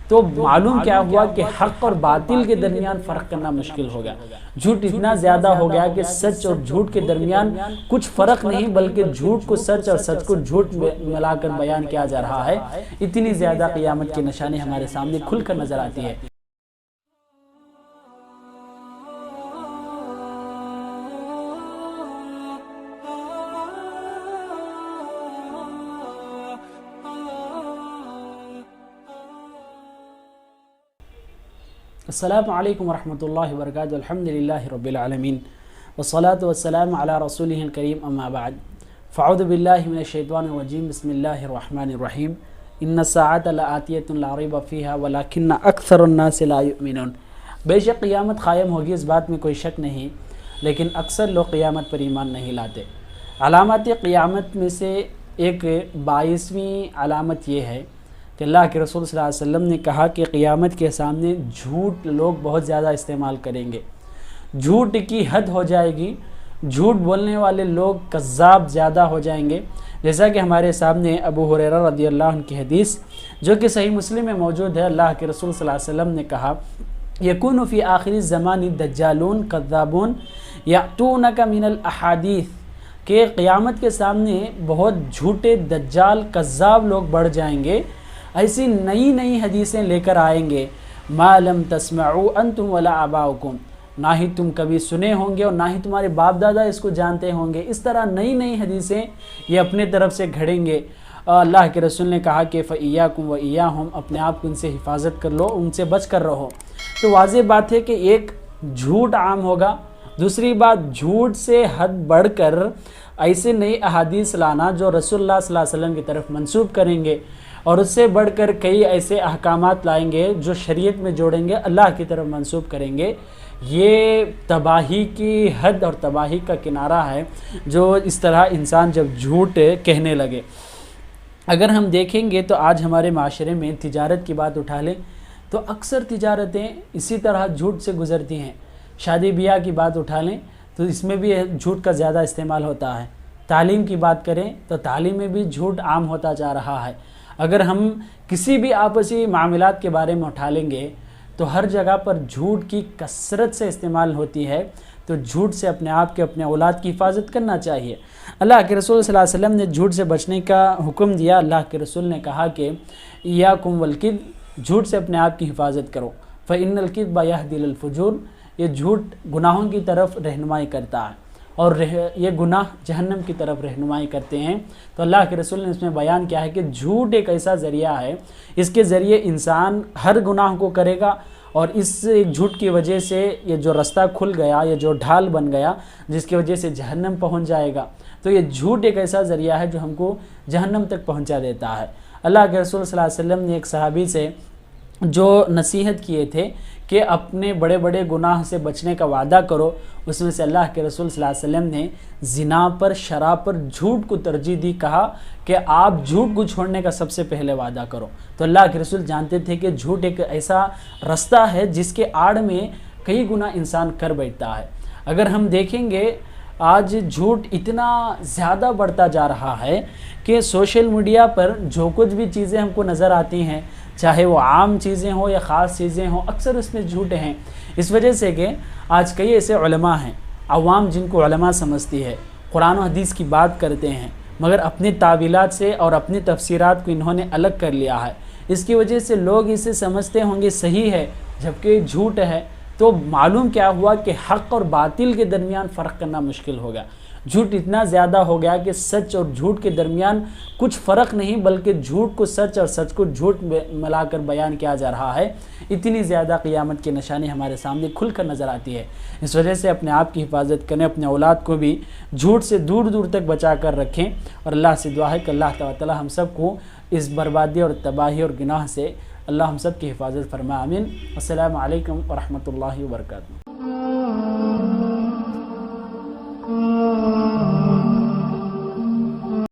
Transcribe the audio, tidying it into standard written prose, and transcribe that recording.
تو معلوم کیا ہوا کہ حق اور باطل کے درمیان فرق کرنا مشکل ہو گیا۔ جھوٹ اتنا زیادہ ہو گیا کہ سچ اور جھوٹ کے درمیان کچھ فرق نہیں، بلکہ جھوٹ کو سچ اور سچ کو جھوٹ ملا کر بیان کیا جا رہا ہے۔ اتنی زیادہ قیامت کی نشانی ہمارے سامنے کھل کر نظر آتی ہے۔ السلام علیکم ورحمۃ اللہ وبرکاتہ۔ الحمدللہ رب العالمین والصلاة والسلام علی رسولہ الکریم، اما بعد فاعوذ باللہ من الشیطان الرجیم، بسم اللہ الرحمن الرحیم۔ ان الساعۃ لآتیۃ لا ریب فیہا ولکن اکثر الناس لا یؤمنون۔ بے شک قیامت قائم ہوگی، اس بات میں کوئی شک نہیں، لیکن اکثر لوگ قیامت پر ایمان نہیں لاتے۔ علامات قیامت میں سے ایک 22ویں علامت یہ ہے کہ اللہ کے رسول صلی اللہ علیہ وسلم نے کہا کہ قیامت کے سامنے جھوٹ لوگ بہت زیادہ استعمال کریں گے، جھوٹ کی حد ہو جائے گی، جھوٹ بولنے والے لوگ کذاب زیادہ ہو جائیں گے۔ جیسا کہ ہمارے سامنے ابو ہریرہ رضی اللہ عنہ کی حدیث جو کہ صحیح مسلم میں موجود ہے، اللہ کے رسول صلی اللہ علیہ وسلم نے کہا یکون فی آخر الزمان دجالون کذابون یأتونک من الاحادیث، کہ قیامت کے سامنے بہت جھوٹے دجال کذاب لوگ بڑھ جائیں گے، ایسی نئی نئی حدیثیں لے کر آئیں گے، ما لم تسمعوا انتم ولا آباؤکم، نہ ہی تم کبھی سنے ہوں گے اور نہ ہی تمہارے باپ دادا اس کو جانتے ہوں گے۔ اس طرح نئی نئی حدیثیں یہ اپنے طرف سے گھڑیں گے۔ اللہ کے رسول نے کہا کہ فَإِيَّاكُمْ وَإِيَّاهُمْ، اپنے آپ کو ان سے حفاظت کر لو، ان سے بچ کر رہو۔ تو واضح بات ہے کہ ایک جھوٹ عام ہوگا، دوسری بات جھوٹ سے حد بڑھ کر ایسے نئی احادیث لانا جو رسول اللہ صلی اللہ علیہ وسلم کی طرف منسوب کریں گے، اور اس سے بڑھ کر کئی ایسے احکامات لائیں گے جو شریعت میں جوڑیں گے، اللہ کی طرف منسوب کریں گے۔ یہ تباہی کی حد اور تباہی کا کنارہ ہے جو اس طرح انسان جب جھوٹ کہنے لگے۔ اگر ہم دیکھیں گے تو آج ہمارے معاشرے میں تجارت کی بات اٹھا لیں تو اکثر تجارتیں اسی طرح جھوٹ سے گزرتی ہیں۔ شادی بیاہ کی بات اٹھا لیں تو اس میں بھی جھوٹ کا زیادہ استعمال ہوتا ہے۔ تعلیم کی بات کریں تو تعلیم میں بھی جھوٹ عام ہوتا جا رہا ہے۔ اگر ہم کسی بھی آپسی معاملات کے بارے میں اٹھا لیں گے تو ہر جگہ پر جھوٹ کی کثرت سے استعمال ہوتی ہے، تو جھوٹ سے اپنے آپ کے اپنے اولاد کی حفاظت کرنا چاہیے۔ اللہ کے رسول صلی اللہ علیہ وسلم نے جھوٹ سے بچنے کا حکم دیا۔ اللہ کے رسول نے کہا کہ ایاکم والکذب، جھوٹ سے اپنے آپ کی حفاظت کرو، فإن الکذب یہدی الی الفجور، یہ جھوٹ گناہوں کی طرف رہنمائی کرتا ہے اور یہ گناہ جہنم کی طرف رہنمائی کرتے ہیں۔ تو اللہ کے رسول نے اس میں بیان کیا ہے کہ جھوٹ ایک ایسا ذریعہ ہے، اس کے ذریعے انسان ہر گناہ کو کرے گا، اور اس ایک جھوٹ کی وجہ سے یہ جو رستہ کھل گیا، یہ جو ڈھال بن گیا جس کی وجہ سے جہنم پہنچ جائے گا۔ تو یہ جھوٹ ایک ایسا ذریعہ ہے جو ہم کو جہنم تک پہنچا دیتا ہے۔ اللہ کے رسول صلی اللہ علیہ وسلم نے ایک صحابی سے جو نصیحت کیے تھے کہ اپنے بڑے بڑے گناہ سے بچنے کا وعدہ کرو، اس میں سے اللہ کے رسول صلی اللہ علیہ وسلم نے زنا پر، شراب پر، جھوٹ کو ترجیح دی، کہا کہ آپ جھوٹ کو چھوڑنے کا سب سے پہلے وعدہ کرو۔ تو اللہ کے رسول جانتے تھے کہ جھوٹ ایک ایسا رستہ ہے جس کے آڑ میں کئی گناہ انسان کر بیٹھتا ہے۔ اگر ہم دیکھیں گے آج جھوٹ اتنا زیادہ بڑھتا جا رہا ہے کہ سوشل میڈیا پر جو کچھ بھی چیزیں ہم کو نظر آتی ہیں، چاہے وہ عام چیزیں ہوں یا خاص چیزیں ہوں، اکثر اس میں جھوٹ ہیں۔ اس وجہ سے کہ آج کئی ایسے علماء ہیں، عوام جن کو علماء سمجھتی ہے، قرآن و حدیث کی بات کرتے ہیں، مگر اپنی تعویلات سے اور اپنی تفسیرات کو انہوں نے الگ کر لیا ہے۔ اس کی وجہ سے لوگ اسے سمجھتے ہوں گے صحیح ہے جبکہ جھوٹ ہے۔ تو معلوم کیا ہوا کہ حق اور باطل کے درمیان فرق کرنا مشکل ہوگا۔ جھوٹ اتنا زیادہ ہو گیا کہ سچ اور جھوٹ کے درمیان کچھ فرق نہیں، بلکہ جھوٹ کو سچ اور سچ کو جھوٹ ملا کر بیان کیا جا رہا ہے۔ اتنی زیادہ قیامت کی نشانی ہمارے سامنے کھل کر نظر آتی ہے۔ اس وجہ سے اپنے آپ کی حفاظت کریں، اپنے اولاد کو بھی جھوٹ سے دور دور تک بچا کر رکھیں، اور اللہ سے دعا ہے کہ اللہ تعالیٰ ہم سب کو اس بربادی اور تباہی اور گناہ سے اللہ ہم سب کی حفاظت فرمائے، آمین۔ السلام علیکم ورحمۃ اللہ وبرکاتہ۔